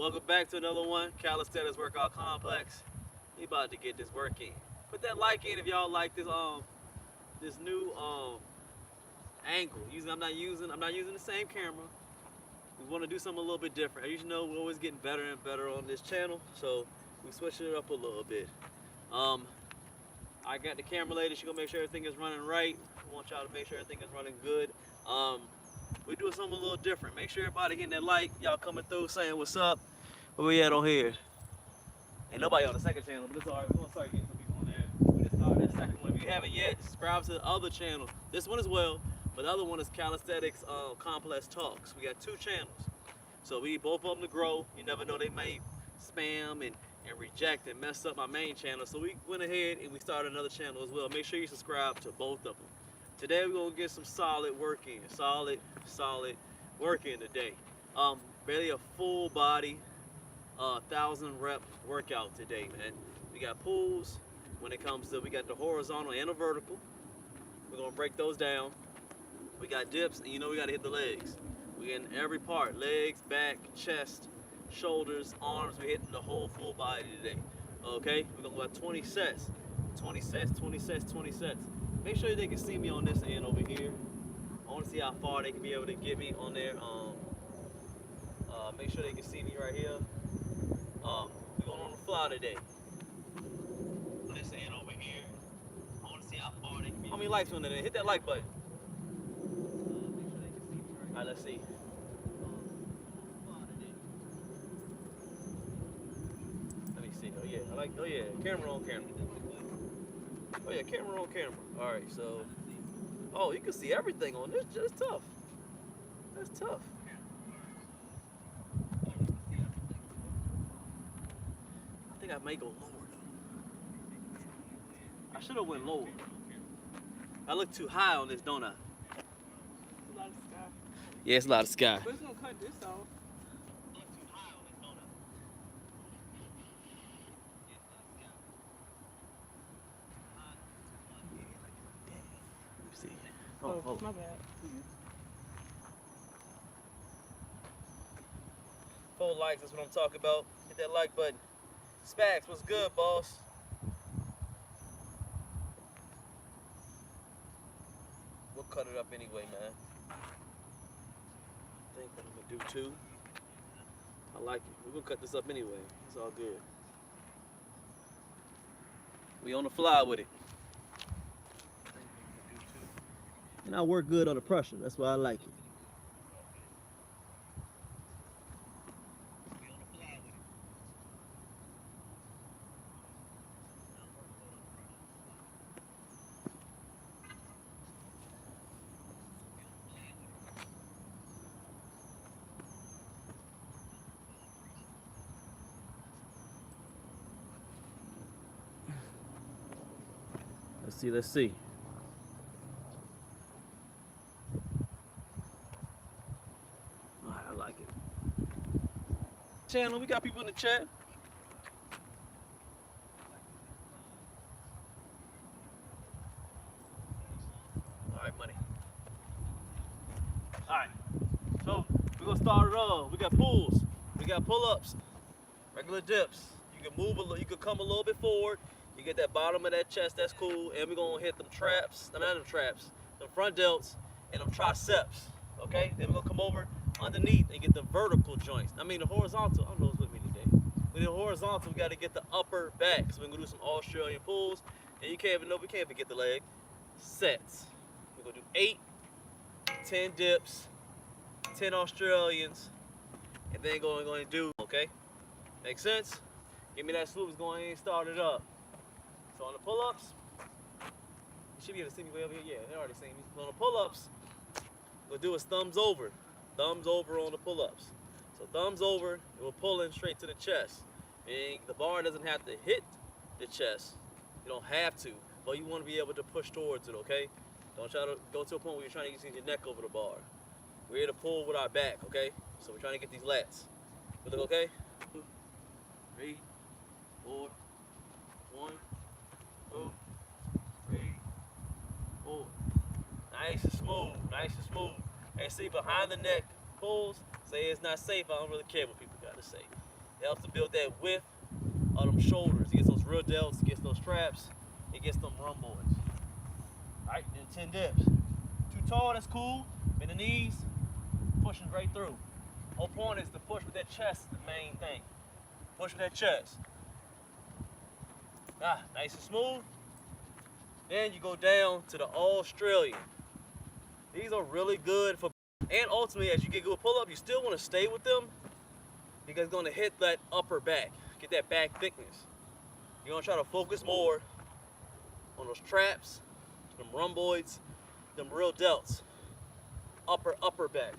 Welcome back to another one, Calisthenics Workout Complex. We about to get this work in. Put that like in if y'all like this new angle. I'm not using the same camera. We want to do something a little bit different. As you know, we're always getting better and better on this channel, so we switching it up a little bit. I got the camera lady. She gonna make sure everything is running right. I want y'all to make sure everything is running good. We're doing something a little different. Make sure everybody hitting that like. Y'all coming through saying what's up. Where we at on here? Ain't nobody on the second channel, but it's alright. We're gonna start getting some people on there. We just started that second one. If you haven't yet, subscribe to the other channel. This one as well, but the other one is Calisthenics Complex Talks. We got two channels. So we need both of them to grow. You never know, they may spam and reject and mess up my main channel. So we went ahead and we started another channel as well. Make sure you subscribe to both of them. Today we're gonna get some solid work in. Solid work in today. Barely a full body 1,000 rep workout today, man. We got pulls when it comes to, we got the horizontal and the vertical. We're gonna break those down. We got dips, and you know we gotta hit the legs. We getting every part, legs, back, chest, shoulders, arms. We're hitting the whole full body today. Okay, we're gonna go at 20 sets. 20 sets, 20 sets, 20 sets. Make sure they can see me on this end over here. I wanna see how far they can be able to get me on there. Make sure they can see me right here. We're going on the fly today. This end over here. I want to see how far they can be. How many likes on there? Hit that like button. Make sure they can see me right. Alright, let's see. Let me see. Oh yeah, oh yeah, camera on camera. Oh yeah, camera on camera. Alright, so. Oh, you can see everything on this. That's tough. That's tough. I think I may go lower though. I should have went lower. I look too high on this, don't I? It's a lot of sky. Yeah, it's a lot of sky. But it's gonna cut this off. I look too high on this, don't I? Let me see. Oh, my bad. Full likes, that's what I'm talking about. Hit that like button. Spax, what's good, boss? We'll cut it up anyway, man. I think I'm gonna do 2. I like it. We're gonna cut this up anyway. It's all good. We on the fly with it. And I work good under pressure. That's why I like it. Let's see. Alright, I like it. Channel, we got people in the chat. Alright, money. Alright. So we're gonna start it off. We got pulls, we got pull-ups, regular dips. You can move a little, you can come a little bit forward. You get that bottom of that chest, that's cool. And we're gonna hit them traps, not them traps, them front delts and them triceps. Okay? Then we're gonna come over underneath and get the vertical joints. I mean the horizontal, I don't know what's with me today. With the horizontal, we gotta get the upper back. So we're gonna do some Australian pulls. And you can't even know, we can't forget the leg. Sets. We're gonna do 8, 10 dips, 10 Australians, and then going to do, okay? Make sense? Give me that sloops going in, start it up. So on the pull-ups, you should be able to see me way over here. Yeah, they already seen me. So on the pull-ups, we'll do is thumbs over. Thumbs over on the pull-ups. So thumbs over, and we're pulling straight to the chest. And the bar doesn't have to hit the chest. You don't have to, but you want to be able to push towards it, okay? Don't try to go to a point where you're trying to get your neck over the bar. We're here to pull with our back, okay? So we're trying to get these lats. We look okay? 3, 4, 1, 2, 3, 4. Nice and smooth, nice and smooth. And see, behind the neck pulls, say it's not safe. I don't really care what people gotta say. It helps to build that width of them shoulders. It gets those real delts, it gets those traps, it gets them rhomboids. Alright, then 10 dips. Too tall, that's cool. Bend the knees, pushing right through. Whole point is to push with that chest, the main thing. Push with that chest. Nice and smooth. Then you go down to the Australian. These are really good for, and ultimately as you get good pull-up, you still want to stay with them because it's going to hit that upper back, get that back thickness. You're going to try to focus more on those traps, them rhomboids, them real delts, upper back.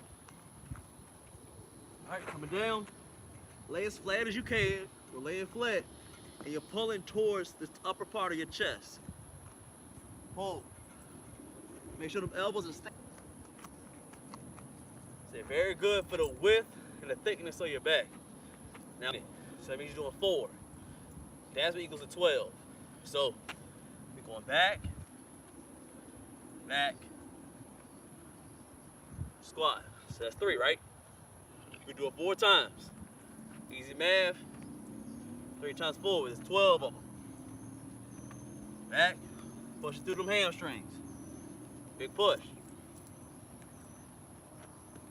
All right, coming down, lay as flat as you can. We're laying flat, and you're pulling towards the upper part of your chest. Hold. Make sure them elbows are staying. They're very good for the width and the thickness of your back. Now, so that means you're doing 4. That's what equals to 12. So, we're going back, squat. So that's 3, right? We do it 4 times. Easy math. 3 times 4 is 12 of them. Back, push it through them hamstrings. Big push.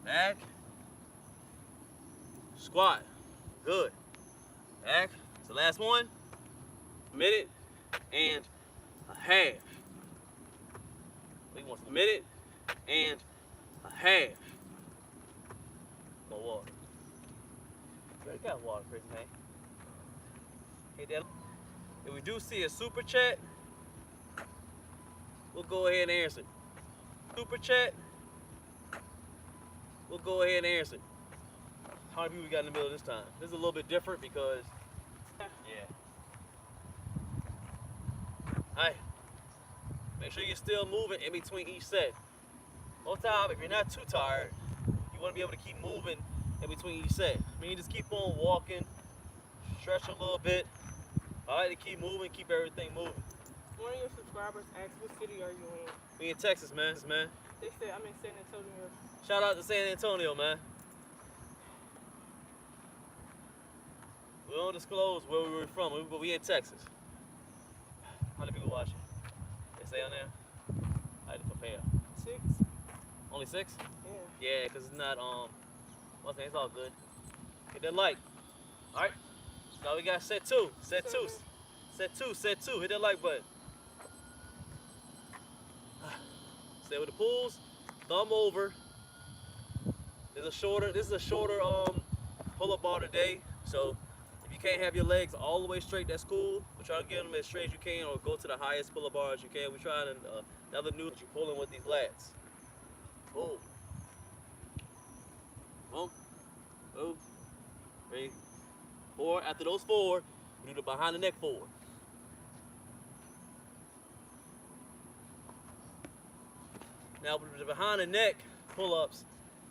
Back, squat. Good. Back. It's the last one. Minute and a half. We want a minute and a half. No water. You got water, crazy man. Hey, Dad. If we do see a super chat, we'll go ahead and answer it. Super chat, we'll go ahead and answer it. How many people we got in the middle this time? This is a little bit different because, yeah. Alright. Make sure you're still moving in between each set. Most time, if you're not too tired, you want to be able to keep moving in between each set. I mean, just keep on walking, stretch a little bit. I like to keep moving, keep everything moving. One of your subscribers asked, what city are you in? We in Texas, man. They said I'm in San Antonio. Shout out to San Antonio, man. We don't disclose where we were from, but we in Texas. How many people watching? They say on there? I had to prepare. 6? Only 6? Yeah. Yeah, because it's not, what's that? It's all good. Hit that like. Alright. Now we got set 2. Set 2. Set 2. Hit that like button. Stay with the pulls. Thumb over. This is a shorter pull-up bar today. So if you can't have your legs all the way straight, that's cool. But try to get them as straight as you can, or go to the highest pull-up bar as you can. We're trying another new that you're pulling with these lats. Boom. Boom. 2, 3, 4. After those 4, we do the behind the neck 4. Now with the behind the neck pull-ups,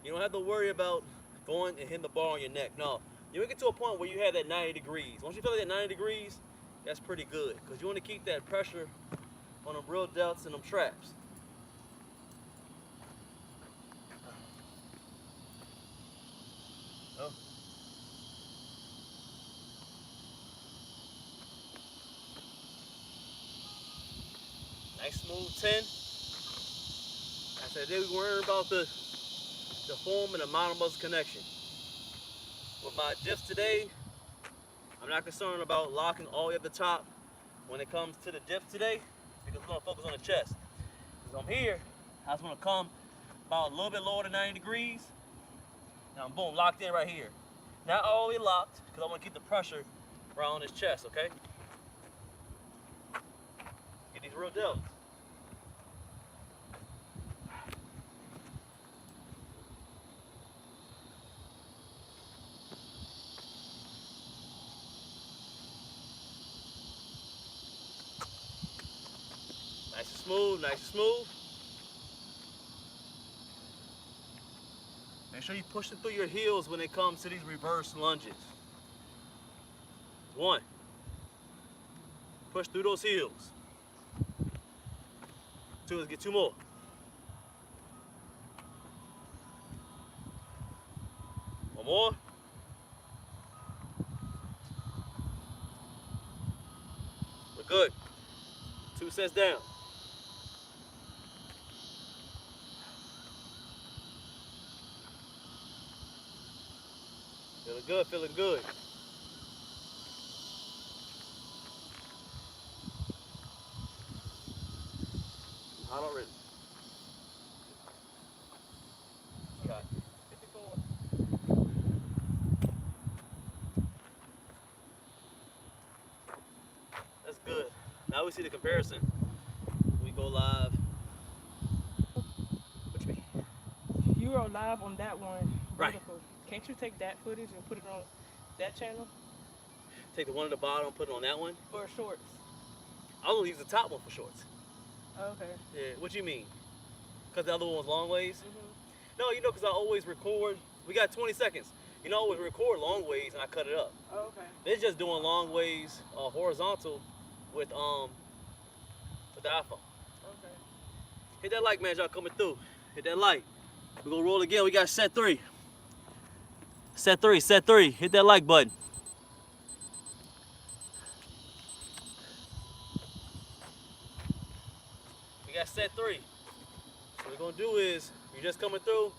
you don't have to worry about going and hitting the bar on your neck. No, you get to a point where you have that 90 degrees. Once you feel that 90 degrees, that's pretty good, because you want to keep that pressure on them real delts and them traps. Oh. Nice smooth 10. I said, then we worry about the form and the monomuscle connection. With my dips today, I'm not concerned about locking all the way at the top when it comes to the dips today, because we're going to focus on the chest. Because I'm here, I just want to come about a little bit lower than 90 degrees. Now I'm boom, locked in right here. Not all the way locked, because I want to keep the pressure around his chest, okay? Get these real delts. Nice and smooth, nice and smooth. Make sure you push it through your heels when it comes to these reverse lunges. 1. Push through those heels. 2, let's get 2 more. One more. Good. 2 sets down. Feeling good, feeling good. Hot already. Got it. 54. That's good. Now we see the comparison. We go live. What you mean? You are live on that one. Right. Vertical. Can't you take that footage and put it on that channel? Take the one at the bottom, put it on that one. Or shorts? I'll only use the top one for shorts. Okay. Yeah, what you mean? Because the other one was long ways? Mm-hmm. No, you know, because I always record. We got 20 seconds. You know, I always record long ways and I cut it up. Oh, okay. They're just doing long ways horizontal with the iPhone. Okay. Hit that like, man, y'all coming through. Hit that like. We're gonna roll again. We got set 3. Set 3, set 3. Hit that like button. We got set 3. So what we're gonna do is, you're just coming through,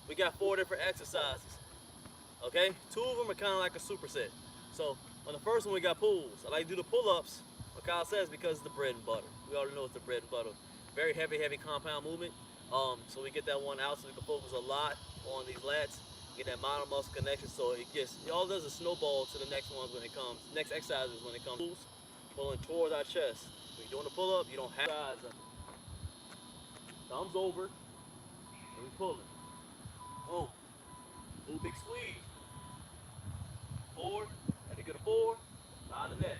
we got 4 different exercises. Okay? 2 of them are kind of like a superset. So on the first one we got pulls. I like to do the pull-ups, what Kyle says, because it's the bread and butter. We already know it's the bread and butter. Very heavy compound movement. So we get that one out so we can focus a lot on these lats, get that monomuscle connection, so it all does a snowball to the next ones when it comes, next exercises when it comes. Pulling towards our chest. When you're doing the pull-up, you don't have sides up. Thumbs over, and we pull it. Oh, little big squeeze. Forward, and to get a 4, side of the neck.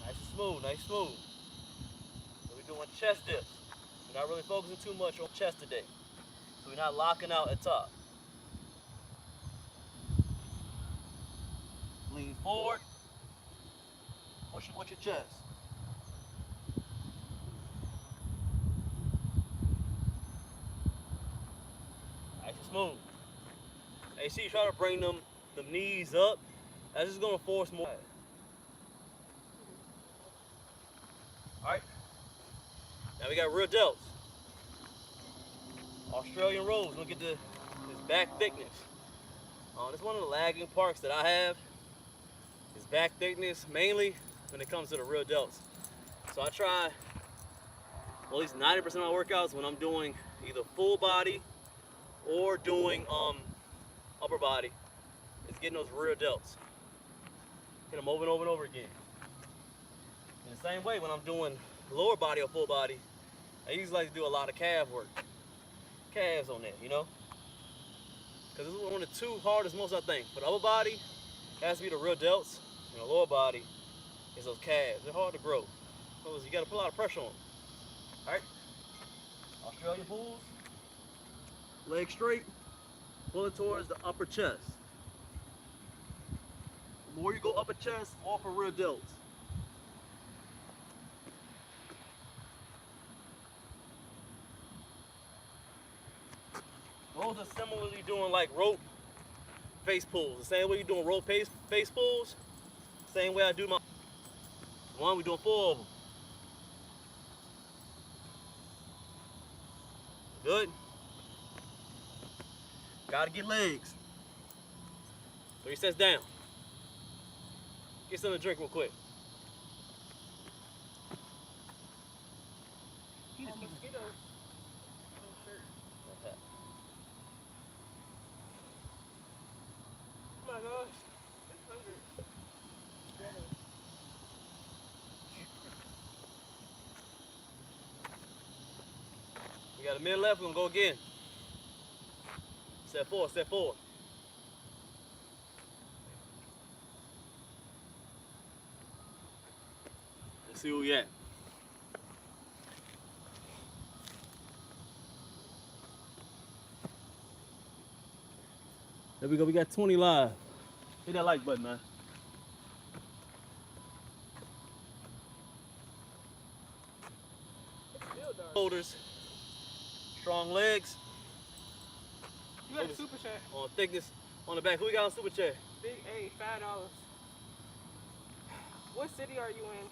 Nice and smooth, nice and smooth. So we're doing chest dips. We're not really focusing too much on chest today. So we're not locking out at top. Lean forward. Watch your chest. Nice and smooth. Hey, see, you try to bring them knees up. That's just gonna force more. Alright. Now we got rear delts. Australian rows. Look at this back thickness. This is one of the lagging parts that I have. Is back thickness, mainly when it comes to the rear delts. So I try, well, at least 90% of my workouts when I'm doing either full body or doing upper body, is getting those rear delts. Hit them over and over and over again. In the same way, when I'm doing lower body or full body, I usually like to do a lot of calf work. Calves on that, you know? Because this is one of the 2 hardest most, I think. For the upper body, it has to be the rear delts, and the lower body is those calves. They're hard to grow. So you got to put a lot of pressure on them. All right? Australian pulls. Leg straight. Pull it towards the upper chest. The more you go upper chest, more for rear delts. Those are similarly doing like rope face pulls. The same way you're doing rope face pulls, same way I do my one, we're doing 4 of them. Good. Gotta get legs. 3 sets down. Get something to drink real quick. Mosquitoes. Oh my gosh. It's hungry. We got a minute left, we're gonna go again. Set 4, set 4. Let's see where we at. There we go, we got 20 live. Hit that like button, man. Still dark. Shoulders, strong legs. You got a super chat. On thickness, on the back. Who we got on super chat? Big A, $5. What city are you in?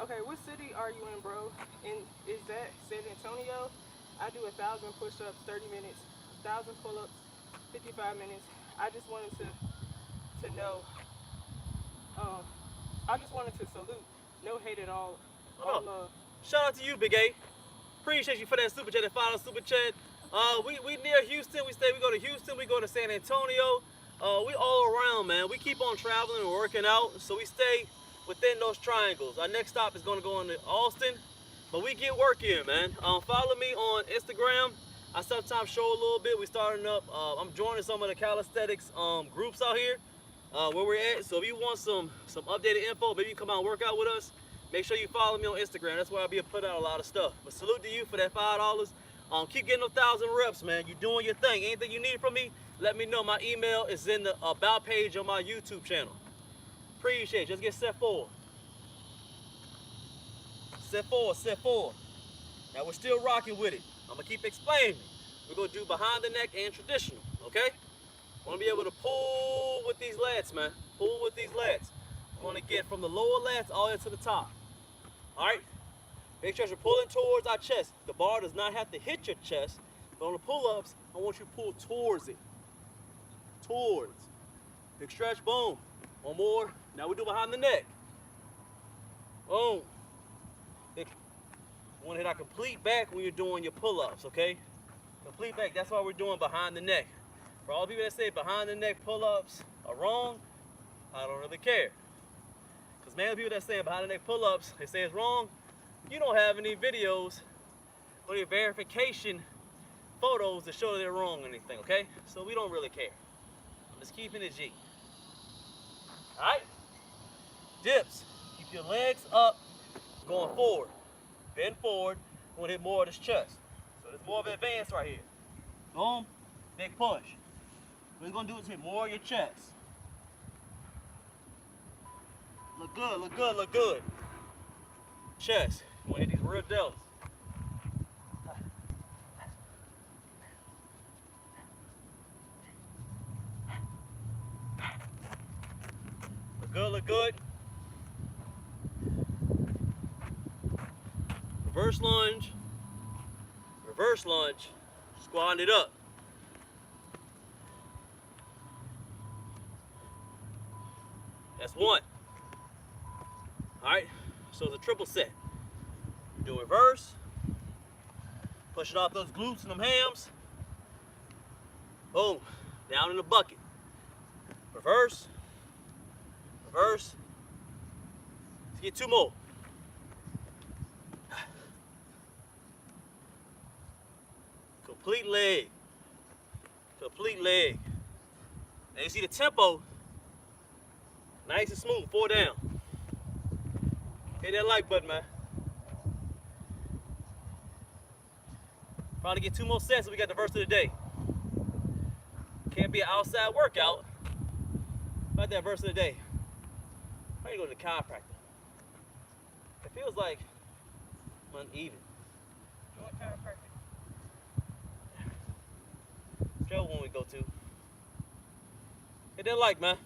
Okay, what city are you in, bro? And is that San Antonio? I do 1,000 push-ups, 30 minutes, 1,000 pull-ups, 55 minutes. I just wanted to know. Um, I just wanted to salute. No hate at all. Oh, All love. shout out to you, Big A. Appreciate you for that super chat, that $5 super chat. We near Houston. We go to Houston. We go to San Antonio. We all around, man. We keep on traveling and working out, so we stay within those triangles. Our next stop is gonna go into Austin, but we get work in, man. Follow me on Instagram. I sometimes show a little bit. We starting up. I'm joining some of the calisthenics groups out here where we're at. So if you want some updated info, maybe you come out and work out with us. Make sure you follow me on Instagram. That's where I'll be putting out a lot of stuff. But salute to you for that $5. Keep getting those 1,000 reps, man. You're doing your thing. Anything you need from me, let me know. My email is in the about page on my YouTube channel. Appreciate it. Just get set forward. Set forward, set forward. Now we're still rocking with it. I'm gonna keep explaining. We're gonna do behind the neck and traditional, okay? Wanna be able to pull with these lats, man. Pull with these lats. Wanna get from the lower lats all the way to the top. All right? Make sure you're pulling towards our chest. The bar does not have to hit your chest, but on the pull-ups, I want you to pull towards it. Towards. Big stretch, boom. One more. Now we do behind the neck. Boom. You want to hit our complete back when you're doing your pull-ups, okay? Complete back, that's why we're doing behind the neck. For all the people that say behind the neck pull-ups are wrong, I don't really care. Because man, the people that say behind the neck pull-ups, they say it's wrong, you don't have any videos or any verification photos that show that they're wrong or anything, okay? So we don't really care. I'm just keeping it G. Alright? Dips. Keep your legs up, going forward. Bend forward. You want to hit more of this chest. So there's more of an advance right here. Boom. Big push. What you're going to do is hit more of your chest. Look good, look good, look good. Chest. You want to hit these real delts. Look good, look good. Reverse lunge, squatting it up. That's one. All right, so it's a triple set. Do reverse, push it off those glutes and them hams. Boom, down in the bucket. Reverse, reverse. Let's get two more. Complete leg. Complete leg. Now you see the tempo, nice and smooth, 4 down. Hit that like button, man. Probably get 2 more sets and we got the verse of the day. Can't be an outside workout. About that verse of the day. How you go to the chiropractor? It feels like I'm uneven. What chiropractic? Whichever one we go to. Hit that like, man.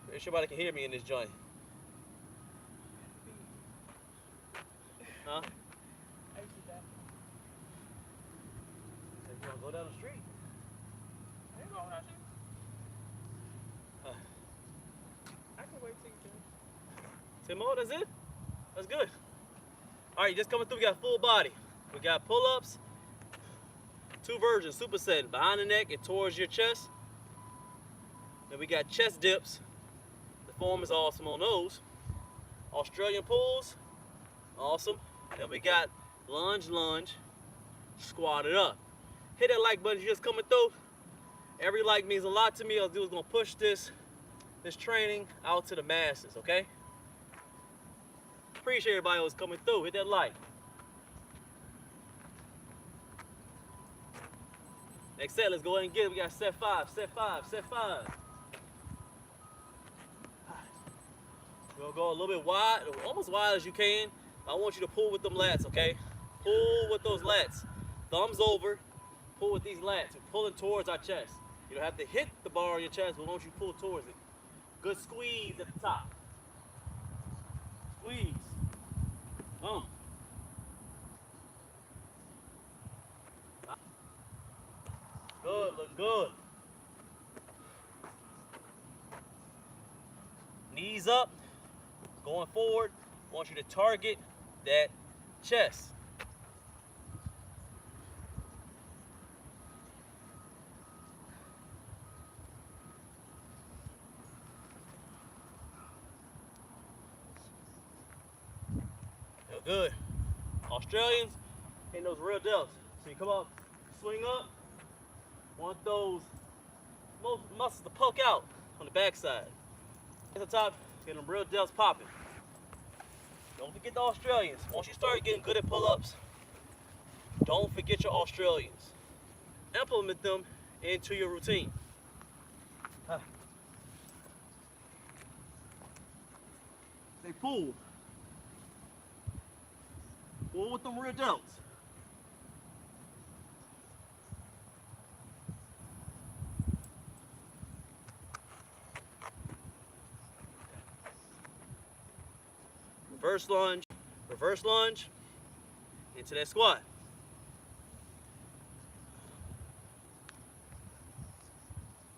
Pretty sure everybody can hear me in this joint. Huh? I used to that. You wanna go down the street? I ain't going out there. I can wait till you finish. 10 more, that's it? That's good. All right, just coming through, we got full body. We got pull-ups, 2 versions, superset, behind the neck and towards your chest. Then we got chest dips. The form is awesome on those. Australian pulls, awesome. Then we got lunge, squat it up. Hit that like button if you're just coming through. Every like means a lot to me. I'll do is gonna push this training out to the masses, okay? Appreciate everybody who's coming through. Hit that like. Next set, let's go ahead and get it. We got set 5, set 5, set 5. We're gonna go a little bit wide, almost wide as you can. I want you to pull with them lats, okay? Pull with those lats. Thumbs over, pull with these lats. We're pulling towards our chest. You don't have to hit the bar on your chest, but once you pull towards it. Good squeeze at the top. Squeeze. Boom. Good, look good. Knees up, going forward. I want you to target that chest. Feel good. Australians ain't those real delts. So you come up, swing up, want those muscles to poke out on the backside. At the top, get them real delts popping. Don't forget the Australians. Once you start getting good at pull-ups, don't forget your Australians. Implement them into your routine. They pull. Pull with them rear delts. Reverse lunge, into that squat.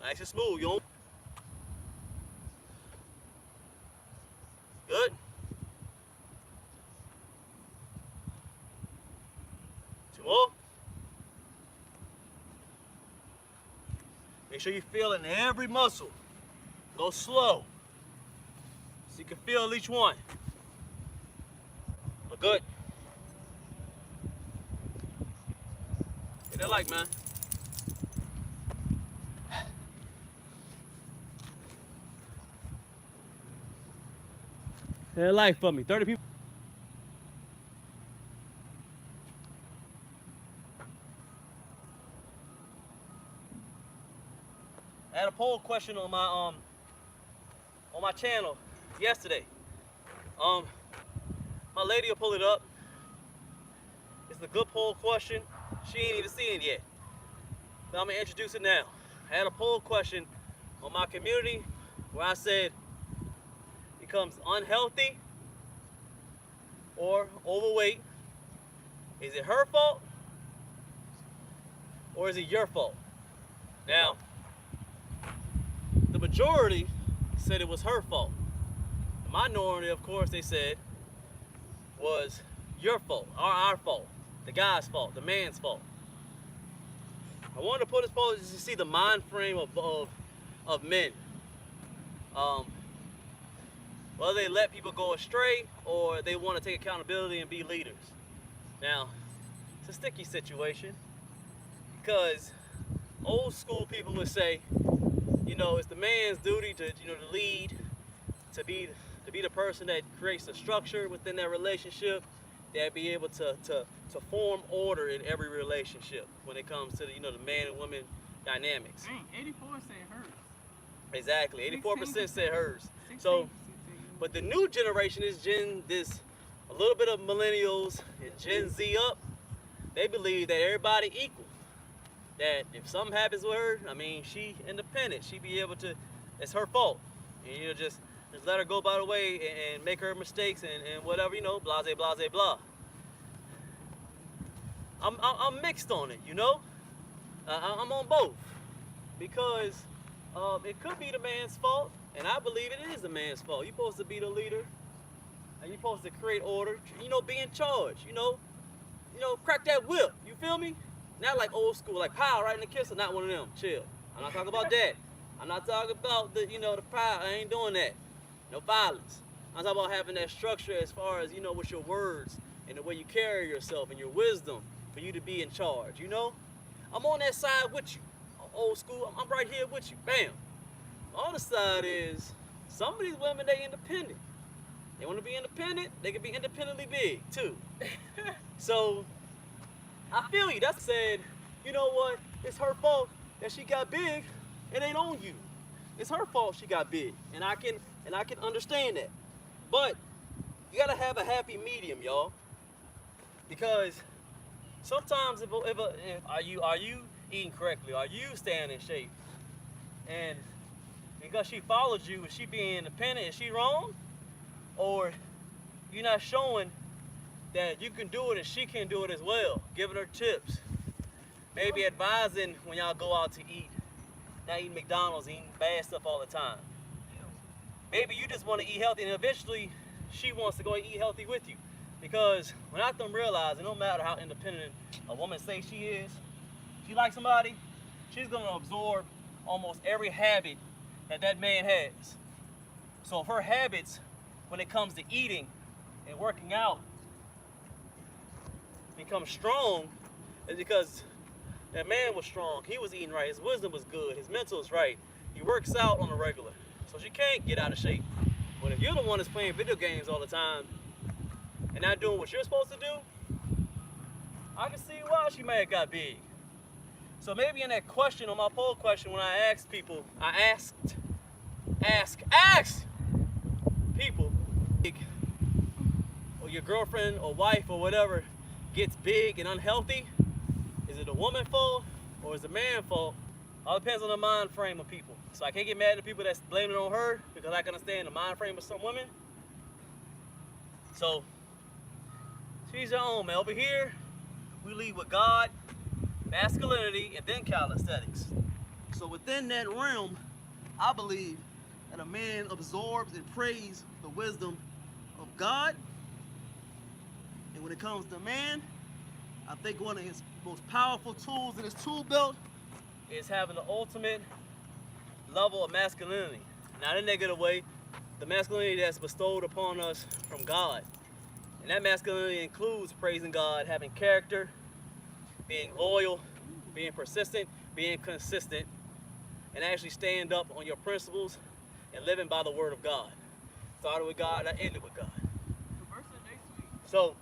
Nice and smooth, you don't. Good. Two more. Make sure you feel it in every muscle. Go slow, so you can feel each one. Look good. Get that like, man. That life for me. 30 people. I had a poll question on my channel yesterday. My lady will pull it up. It's a good poll question. She ain't even seen it yet. But I'm gonna introduce it now. I had a poll question on my community where I said, becomes unhealthy or overweight, is it her fault or is it your fault? Now, the majority said it was her fault. The minority, of course, they said was your fault, or our fault, the guy's fault, the man's fault. I wanted to put this poll just to see the mind frame of men. Whether they let people go astray or they want to take accountability and be leaders. Now, it's a sticky situation because old school people would say, you know, it's the man's duty to, you know, to lead, to be the person that creates the structure within that relationship, that be able to form order in every relationship when it comes to the, you know, the man and woman dynamics. Dang, 84 said hers. Exactly, 84% said hers. So, but the new generation is a little bit of millennials and Gen Z up. They believe that everybody equal. That if something happens with her, I mean, she independent. She be able to, it's her fault. And, you know, just let her go by the way and make her mistakes and whatever, you know, blase, blase, blah. I'm mixed on it, you know? I'm on both. Because it could be the man's fault, and I believe it is the man's fault. You're supposed to be the leader, and you're supposed to create order, you know, be in charge, you know, crack that whip, you feel me? Not like old school, like pow, right in the kisser, not one of them, chill. I'm not talking about that. I'm not talking about the, you know, the pow, I ain't doing that. No violence. I'm talking about having that structure as far as, you know, with your words and the way you carry yourself and your wisdom for you to be in charge, you know? I'm on that side with you. Old school, I'm right here with you, bam. The other side is, some of these women, they independent. They want to be independent, they can be independently big, too. So, I feel you. That said, you know what? It's her fault that she got big. It ain't on you. It's her fault she got big, and I can understand that. But you gotta have a happy medium, y'all. Because sometimes, if are you eating correctly? Are you staying in shape? And because she follows you, is she being independent? Is she wrong? Or you're not showing that you can do it and she can do it as well? Giving her tips. Maybe advising when y'all go out to eat. Not eating McDonald's, eating bad stuff all the time. Maybe you just want to eat healthy, and eventually she wants to go and eat healthy with you. Because without them realizing, no matter how independent a woman says she is, she likes somebody, she's going to absorb almost every habit that that man has. So if her habits, when it comes to eating and working out, become strong, it's because that man was strong. He was eating right. His wisdom was good. His mental is right. He works out on a regular. So she can't get out of shape. But if you're the one that's playing video games all the time and not doing what you're supposed to do, I can see why she may have got big. So maybe in that question, on my poll question, when I asked people, I asked people, or your girlfriend or wife or whatever gets big and unhealthy, is it a woman's fault or is it a man's fault? All depends on the mind frame of people. So I can't get mad at the people that's blaming it on her, because I can understand the mind frame of some women. So she's her own, man. Over here, we lead with God, masculinity, and then calisthenics. So within that realm, I believe that a man absorbs and prays the wisdom of God. And when it comes to man, I think one of his most powerful tools in his tool belt is having the ultimate level of masculinity. Not in a negative way, the masculinity that's bestowed upon us from God. And that masculinity includes praising God, having character, being loyal, being persistent, being consistent, and actually stand up on your principles and living by the word of God. Started with God, I ended with God. So,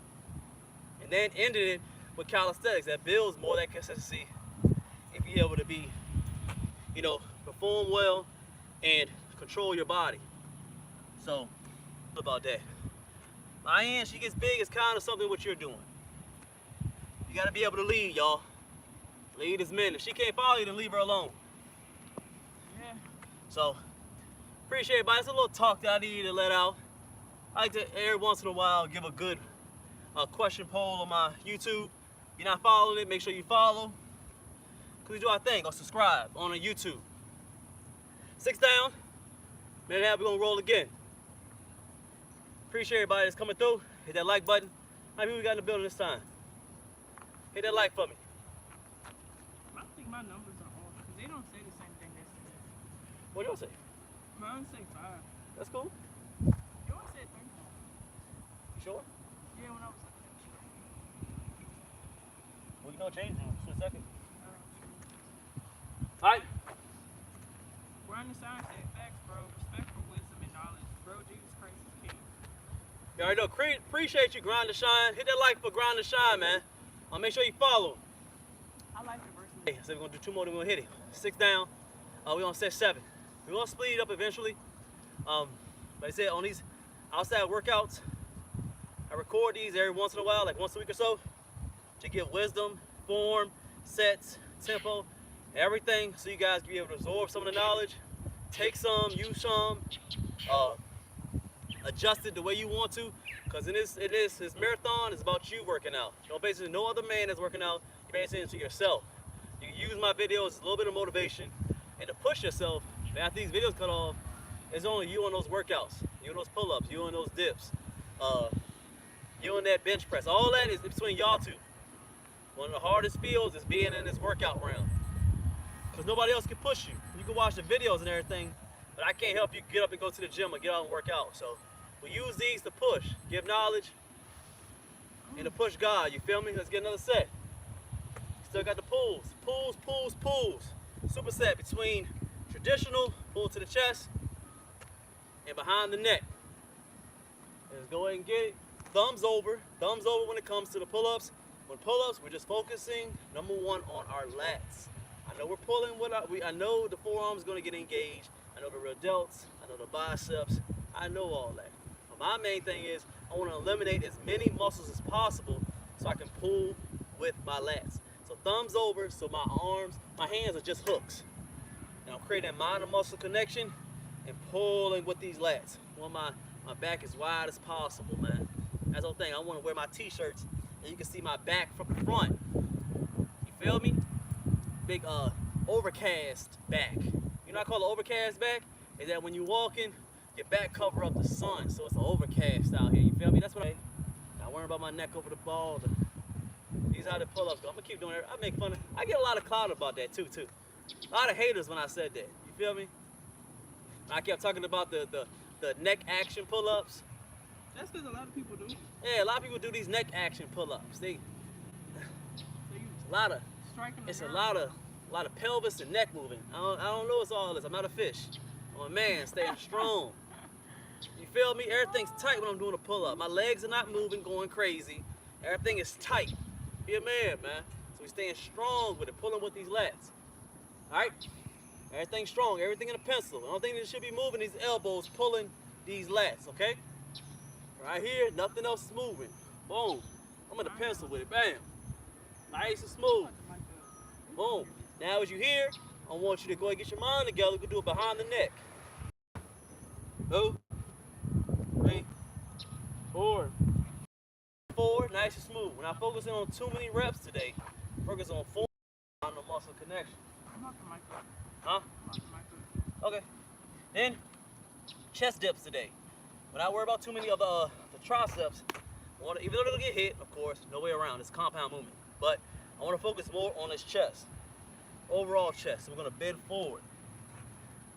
and then ended it with calisthenics that builds more that consistency if you're able to be, perform well and control your body. So, about that. My end, she gets big, is kind of something what you're doing. You got to be able to lead, y'all. Lead as men. If she can't follow you, then leave her alone. Yeah. So, appreciate everybody. It's a little talk that I need to let out. I like to, every once in a while, give a good question poll on my YouTube. If you're not following it, make sure you follow. Because we do our thing, or subscribe on YouTube. 6 down. Minute and a half, we're going to roll again. Appreciate everybody that's coming through. Hit that like button. How many people we got in the building this time? Hit that like for me. I think my numbers are off because they don't say the same thing they said. What do you say? Mine say 5. That's cool. Yours said 35. You sure? Yeah, when I was like, We can change it in a second. Alright. Brian the Sign said, facts, bro. Respect for wisdom and knowledge. Bro, Jesus Christ is king. You already know. Appreciate you, Grind to Shine. Hit that like for Grind to Shine, man. Make sure you follow. I like diversity. Hey, so we're going to do 2 more, then we're going to hit it. 6 down. We're going to set 7. We're going to split it up eventually. Like I said, on these outside workouts, I record these every once in a while, like once a week or so, to give wisdom, form, sets, tempo, everything, so you guys can be able to absorb some of the knowledge, take some, use some, adjust it the way you want to, because in this marathon is about you working out. Basically no other man that's working out. You're basically into yourself. You can use my videos as a little bit of motivation and to push yourself. After these videos cut off, it's only you on those workouts, you on those pull-ups, you on those dips, you on that bench press. All that is between y'all two. One of the hardest fields is being in this workout round, because nobody else can push you. You can watch the videos and everything, but I can't help you get up and go to the gym or get out and work out. So we use these to push, give knowledge, and to push God. You feel me? Let's get another set. Still got the pulls. Pulls. Superset between traditional, pull to the chest, and behind the neck. Let's go ahead and get it. Thumbs over when it comes to the pull-ups. When pull-ups, we're just focusing, number 1, on our lats. I know we're pulling I know the forearm's gonna get engaged. I know the rear delts, I know the biceps, I know all that. But my main thing is I wanna eliminate as many muscles as possible so I can pull with my lats. So thumbs over, so my hands are just hooks. And I'm creating that mind and muscle connection and pulling with these lats. I want my back as wide as possible, man. That's the whole thing. I want to wear my t-shirts and you can see my back from the front. You feel me? Big overcast back. You know what I call an overcast back? Is that when you're walking, your back cover up the sun, so it's an overcast out here. You feel me? That's what not worrying about my neck over the ball. These are the pull-ups. I'm gonna keep doing it. I make fun of. I get a lot of clout about that too. A lot of haters when I said that. You feel me? I kept talking about the neck action pull-ups. That's because a lot of people do. Yeah, a lot of people do these neck action pull-ups. So you a lot of. striking the It's a nerve. lot of pelvis and neck moving. I don't know what's all this. I'm not a fish. I'm a man staying strong. You feel me? Everything's tight when I'm doing a pull-up. My legs are not moving, going crazy. Everything is tight. Be a man, man. So we staying strong with it, pulling with these lats. All right? Everything's strong. Everything in a pencil. The only thing that should be moving is elbows, pulling these lats. Okay? Right here, nothing else is moving. Boom. I'm in a pencil with it. Bam. Nice and smooth. Boom. Now as you hear, I want you to go and get your mind together. We can do it behind the neck. 2, 3, 4. 4, nice and smooth. We're not focusing on too many reps today. Focus on 4 on the muscle connection. Huh? Okay. Then chest dips today. When I worry about too many of the triceps, even though they'll get hit, of course, no way around. It's compound movement. But I want to focus more on his chest. Overall chest. So we're going to bend forward.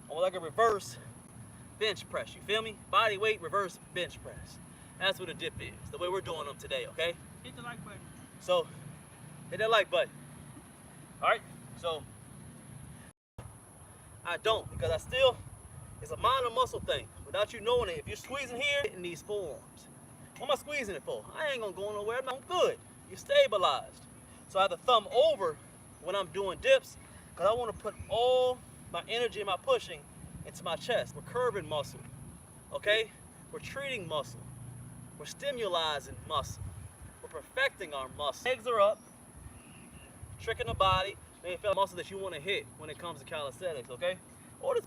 I want like a reverse bench press. You feel me? Body weight reverse bench press. That's what a dip is. The way we're doing them today, okay? Hit the like button. So, hit that like button. Alright? So, I don't because it's a mind and muscle thing. Without you knowing it, if you're squeezing here, in these forearms. What am I squeezing it for? I ain't gonna go nowhere. I'm good. You're stabilized. So I have to thumb over when I'm doing dips because I want to put all my energy and my pushing into my chest. We're curving muscle. Okay? We're treating muscle. We're stimulizing muscle. We're perfecting our muscle. Legs are up. Tricking the body. Maybe feel muscle that you want to hit when it comes to calisthenics, okay? Or this.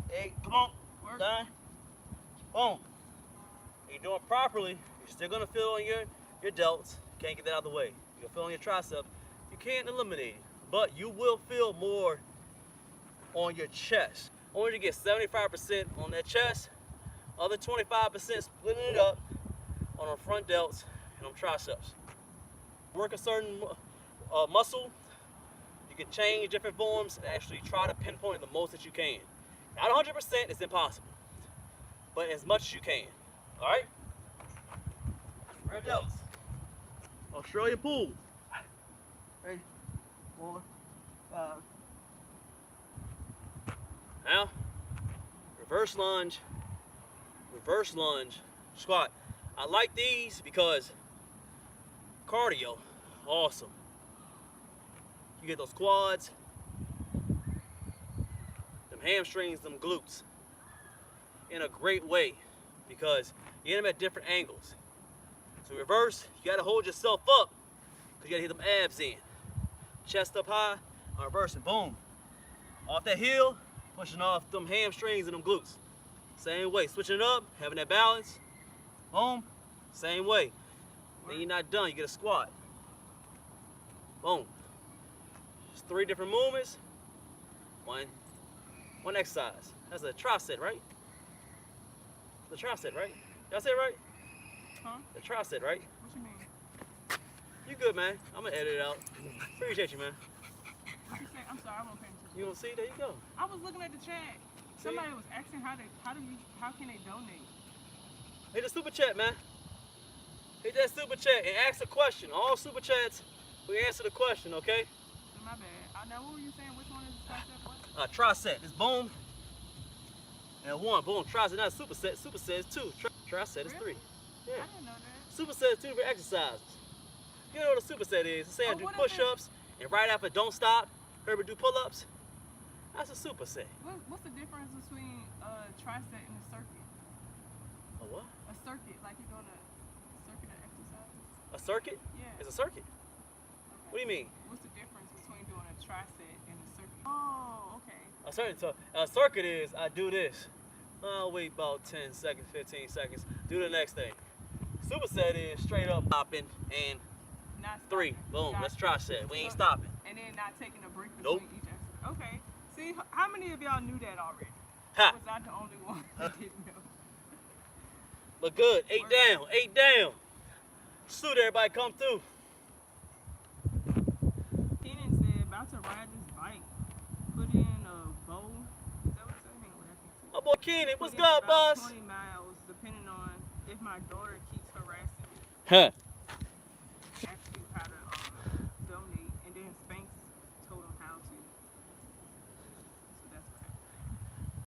Hey, come on. Work. Done. Boom. You're doing it properly. You're still gonna feel on your delts. Can't get that out of the way. You'll feel on your tricep. You can't eliminate it, but you will feel more on your chest. I want you to get 75% on that chest, other 25% splitting it up on our front delts and on triceps. Work a certain muscle, you can change different forms and actually try to pinpoint the most that you can. Not 100%, it's impossible, but as much as you can. All right? Front delts. Australian pool. 3, 4, 5. Now, reverse lunge, squat. I like these because cardio, awesome. You get those quads, them hamstrings, them glutes in a great way because you get them at different angles. So reverse, you gotta hold yourself up because you gotta hit them abs in. Chest up high, I'm reversing, boom. Off that heel, pushing off them hamstrings and them glutes. Same way, switching it up, having that balance, boom, same way. Then you're not done, you get a squat. Boom. Just 3 different movements, one exercise. That's a tricep, right? The tricep, right? Y'all say it right? Huh? The tricep, right? What you mean? You good, man. I'm gonna edit it out. Appreciate you, man. What you say? I'm sorry, I won't pay attention. You don't see? There you go. I was looking at the chat. Somebody was asking how can they donate? Hit the super chat, man. Hit that super chat and ask a question. All super chats, we answer the question, okay? My bad. Now what were you saying? Which one is the tricep? What? Tricep is boom. And 1, boom, tricep, not superset. Superset is 2. Tricep is 3. Yeah. I didn't know that. Superset is 2 different exercises. You know what a superset is? Say I do what is push-ups and right after don't stop, Herbert do pull-ups. That's a superset. What's the difference between a tricep and a circuit? A what? A circuit, like you're doing a circuit of exercises? A circuit? Yeah. It's a circuit. Okay. What do you mean? What's the difference between doing a tricep and a circuit? Oh, okay. A circuit is I do this. I'll wait about 10 seconds, 15 seconds. Do the next thing. Superset is straight up hopping and Not 3. stopping. Boom. Gotcha. Let's try set. We ain't So- stopping. And then not taking a break Nope. between each exercise. Okay. See, how many of y'all knew that already? Ha. Was I the only one that didn't know? But good. 8 down. 8 down. Suit everybody come through. Keenan said, about to ride this bike. Put in a bow. Is that what it said? Hang on, I can see. My boy Keenan, what's Put in good, about boss? 20 miles, depending on if my daughter keeps harassing me. Huh.